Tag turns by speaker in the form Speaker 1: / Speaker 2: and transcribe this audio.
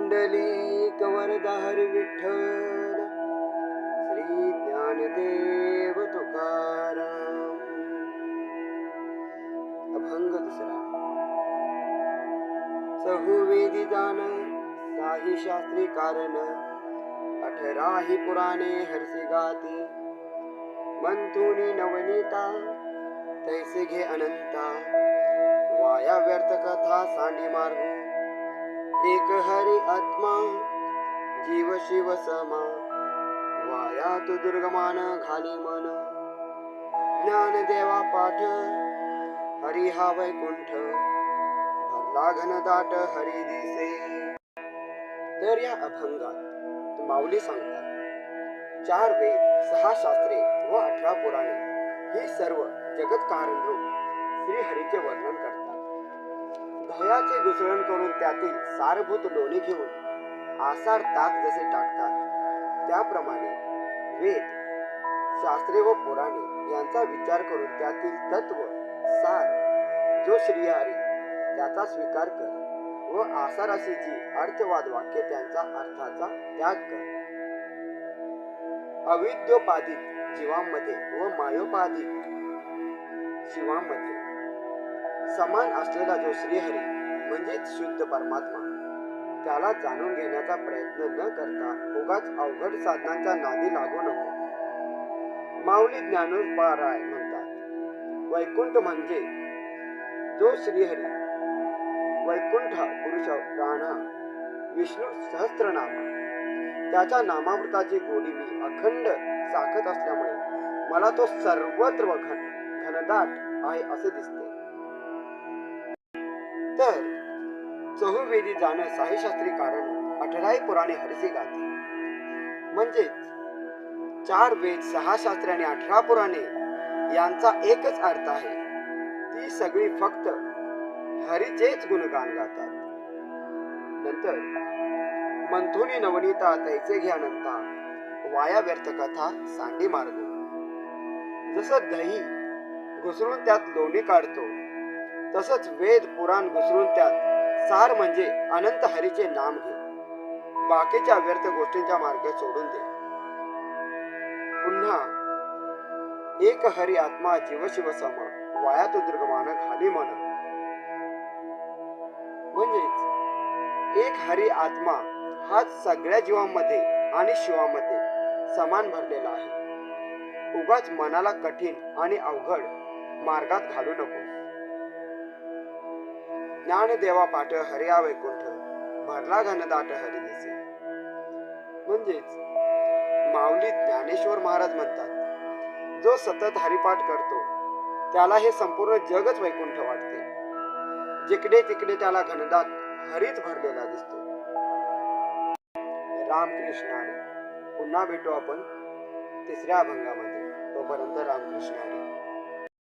Speaker 1: पुंडलिक वरदा हरी विठ्ठल, श्री ज्ञानदेव तुकाराम. अभंग दुसरा. चहुवेदी दान साही शास्त्री कारण, 18 पुराणे हरसी गाती. मंथुनी नवनीता तैसे घे अनंता, वाया व्यर्थ कथा सांडी मार्ग. एक हरी आत्मा जीव शिव समा, वाया तू दुर्गमान घाली मन. ज्ञान देवा पाठ हरी हा वैकुंठ, भरला घनदाट हरी दिसे. तर या अभंगात माऊली सांगतात, 4 वेद, 6 शास्त्रे व 18 पुराणे ही सर्व जगत कारण रूप श्री हरीचे वर्णन करतात. दह्याचे घुसळण करून त्यातील सारभूत लोणी घेऊन आसार ताक जसे टाकतात, त्याप्रमाणे वेद, शास्त्रे व पुराणे यांचा विचार करून त्यातील तत्व सार जो श्रीहरी त्याचा स्वीकार कर व आसाराशी जी अर्थवाद वाक्य त्यांचा अर्थाचा त्याग कर. अविद्योपादित जीवांमध्ये व मायोपादित शिवांमध्ये समान असलेला जो श्रीहरी म्हणजेच शुद्ध परमात्मा, त्याला जाणून घेण्याचा प्रयत्न न करता उगाच अवघड साधनांच्या नादी लागू नको. माऊली ज्ञानोपाराय म्हणतात, वैकुंठ म्हणजे जो श्रीहरी, वैकुंठ पुरुष प्राण विष्णू सहस्त्रनामा, त्याच्या नामामृताची गोडी मी अखंड चाखत असल्यामुळे मला तो सर्वत्र घनदाट आहे असे दिसते. तर चहुवेदी जाण साही शास्त्री कारण, 18 पुराणे हरसी गाती. म्हणजेच 4 वेद, 6 शास्त्रे आणि 18 पुराणे यांचा एकच अर्थ आहे. ती सगळी फक्त हरीचेच गुणगान गातात. नंतर मंथुनी नवनीता तैसे घे अनंता, वाया व्यर्थ कथा सांडी मार्ग. जसं दही घुसळून त्यात लोणी काढतो, तसंच वेद पुराण घुसळून त्यात सार म्हणजे अनंत हरीचे नाम घे. बाकीच्या व्यर्थ गोष्टींच्या मार्ग सोडून दे. पुन्हा एक हरी आत्मा जीव शिव सम, वाया तो दुर्गमान घाली मन. म्हणजेच एक हरी आत्मा हाच सगळ्या जीवांमध्ये आणि शिवांमध्ये समान भरलेला आहे. उगाच मनाला कठीण आणि अवघड मार्गात घालू नको. ज्ञान देवा पाठ हरिया वैकुंठ, भरला घनदाट हरी दिसे. म्हणजेच माऊली ज्ञानेश्वर महाराज म्हणतात, जो सतत हरिपाठ करतो त्याला हे संपूर्ण जगच वैकुंठ वाटते. जिकडे तिकडे त्याला घनदाट हरीच भरलेला दिसतो. रामकृष्ण हरी. पुन्हा भेटू आपण 3ऱ्या अभंगामध्ये. तोपर्यंत रामकृष्ण हरी.